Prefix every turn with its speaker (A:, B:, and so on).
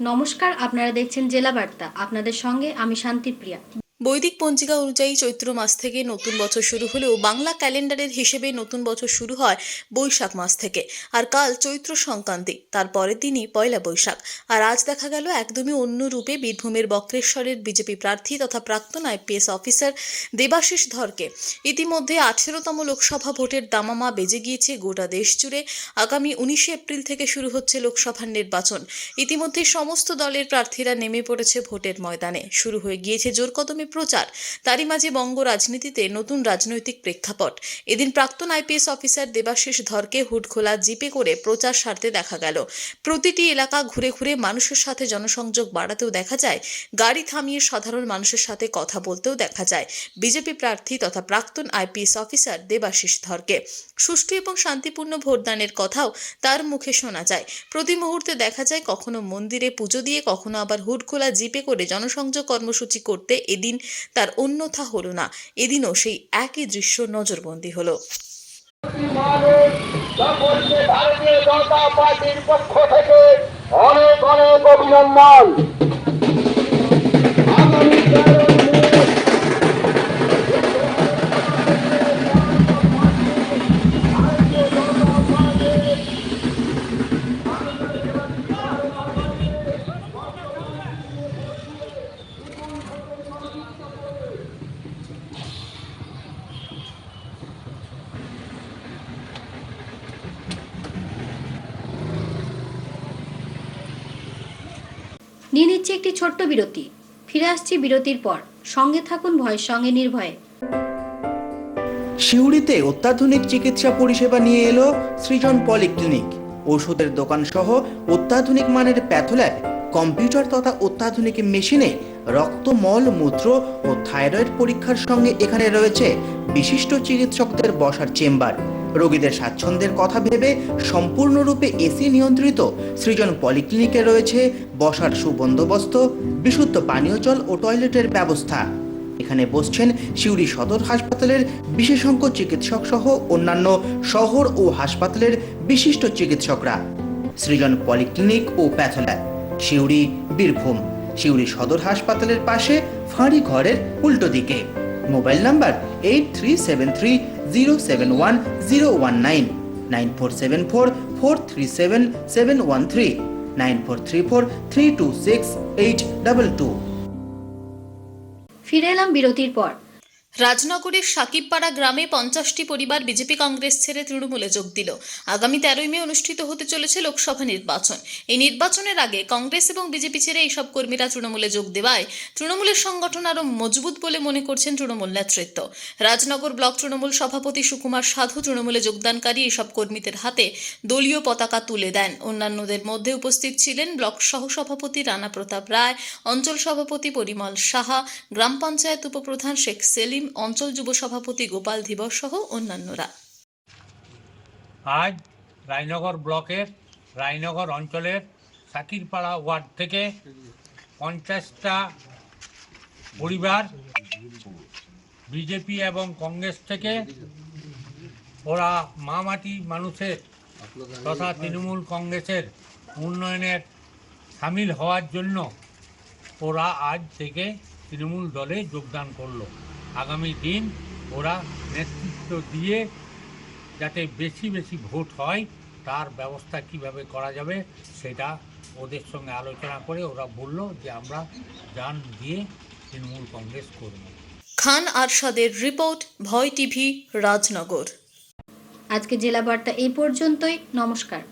A: নমস্কার, আপনারা দেখছেন জেলা বার্তা। আপনাদের সঙ্গে আমি শান্তিপ্রিয়া।
B: বৈদিক পঞ্জিকা অনুযায়ী চৈত্র মাস থেকে নতুন বছর শুরু হলেও বাংলা ক্যালেন্ডারের হিসেবে নতুন বছর শুরু হয় বৈশাখ মাস থেকে। আর কাল চৈত্র সংক্রান্তি, তার পরের দিনই পয়লা বৈশাখ। আর আজ দেখা গেল একদমই অন্য রূপে বীরভূমের বক্রেশ্বরের বিজেপি প্রার্থী তথা প্রাক্তন আইপিএস অফিসার দেবাশিস ধরকে। ইতিমধ্যে 18তম লোকসভা ভোটের দামামা বেজে গিয়েছে গোটা দেশ জুড়ে। আগামী 19 এপ্রিল থেকে শুরু হচ্ছে লোকসভার নির্বাচন। ইতিমধ্যে সমস্ত দলের প্রার্থীরা নেমে পড়েছে ভোটের ময়দানে। শুরু হয়ে গিয়েছে জোর কদমে প্রচার। তারই মাঝে বঙ্গ রাজনীতিতে নতুন রাজনৈতিক প্রেক্ষাপট। এদিন প্রাক্তন আইপিএস অফিসার দেবাশিস ধরকে হুডখোলা জিপে করে প্রচার সারতে দেখা গেল। প্রতিটি এলাকা ঘুরে ঘুরে মানুষের সাথে জনসংযোগ বাড়াতেও দেখা যায়, গাড়ি থামিয়ে সাধারণ মানুষের সাথে কথা বলতেও দেখা যায় বিজেপি প্রার্থী তথা প্রাক্তন আইপিএস অফিসার দেবাশিস ধরকে। সুষ্ঠু এবং শান্তিপূর্ণ ভোটদানের কথাও তার মুখে শোনা যায়। প্রতি মুহূর্তে দেখা যায় কখনো মন্দিরে পুজো দিয়ে, কখনো আবার হুডখোলা জিপে করে জনসংযোগ কর্মসূচি করতে। এদিন তার অন্যথা হলো না। এদিনও সেই একই দৃশ্য নজরবন্দী হলো।
C: ভারতীয় জনতা পার্টির পক্ষ থেকে অনেক অনেক অভিনন্দন।
A: নিয়ে নিচ্ছে একটি ছোট্ট বিরতি। ফিরে আসছি বিরতির পর। সঙ্গে থাকুন ভয়ের সঙ্গে নির্ভয়ে।
D: সিউড়িতে অত্যাধুনিক চিকিৎসা পরিষেবা নিয়ে এলো সৃজন পলিক্লিনিক। ওষুধের দোকান সহ অত্যাধুনিক মানের প্যাথোল্যাব, কম্পিউটার তথা অত্যাধুনিক মেশিনে রক্ত, মল, মূত্র ও থাইরয়েড পরীক্ষার সঙ্গে এখানে রয়েছে বিশিষ্ট চিকিৎসকদের বসার চেম্বার। রোগীদের স্বাচ্ছন্দ্যের কথা ভেবে সম্পূর্ণরূপে এসি নিয়ন্ত্রিত সৃজন পলিক্লিনিকে রয়েছে বসার সুবন্দোবস্ত, বিশুদ্ধ পানীয় জল ও টয়লেটের ব্যবস্থা। এখানে বসছেন সিউড়ি সদর হাসপাতালের বিশেষজ্ঞ চিকিৎসক সহ অন্যান্য শহর ও হাসপাতালের বিশিষ্ট চিকিৎসকরা। সৃজন পলিক্লিনিক ও প্যাথোল্যাব, সিউড়ি, বীরভূম। সিউড়ি সদর হাসপাতালের পাশে ফাঁড়ি ঘরের উল্টো দিকে। Mobile number 8373071019, 9474437713, 9434326822।
A: ফিরে এলাম বিরতির পর।
B: রাজনগরের সাকিবপাড়া গ্রামে 50টি পরিবার বিজেপি কংগ্রেস ছেড়ে তৃণমূলে যোগ দিল। আগামী 13ই মে অনুষ্ঠিত হতে চলেছে লোকসভা নির্বাচন। এই নির্বাচনের আগে কংগ্রেস এবং বিজেপি ছেড়ে এইসব কর্মীরা তৃণমূলে যোগ দেওয়ায় তৃণমূলের সংগঠন আরও মজবুত বলে মনে করছেন তৃণমূল নেতৃত্ব। রাজনগর ব্লক তৃণমূল সভাপতি সুকুমার সাধু তৃণমূলে যোগদানকারী এইসব কর্মীদের হাতে দলীয় পতাকা তুলে দেন। অন্যান্যদের মধ্যে উপস্থিত ছিলেন ব্লক সহসভাপতি রানা প্রতাপ রায়, অঞ্চল সভাপতি পরিমল সাহা, গ্রাম পঞ্চায়েত উপপ্রধান শেখ সেলিম, অঞ্চল যুব সভাপতি গোপাল ধীবর সহ অন্যান্যরা।
E: আজ রায়নগর ব্লকের রায়নগর অঞ্চলের সাকিরপাড়া ওয়ার্ড থেকে 50টা পরিবার বিজেপি এবং কংগ্রেস থেকে ওরা মামাটি মানুষের তথা তৃণমূল কংগ্রেসের উন্নয়নের সামিল হওয়ার জন্য ওরা আজ থেকে তৃণমূল দলে যোগদান করলো। আগামী দিন ওরা নেতৃত্ব দিয়ে যাতে বেশি বেশি ভোট হয় তার ব্যবস্থা কিভাবে করা যাবে সেটা ওদের সঙ্গে আলোচনা করে ওরা বলল যে আমরা জান দিয়ে তৃণমূল কংগ্রেস করব।
B: খান আরশাদের রিপোর্ট, ভয় টিভি, রাজনগর।
A: আজকে জেলা বার্তা এই পর্যন্তই। নমস্কার।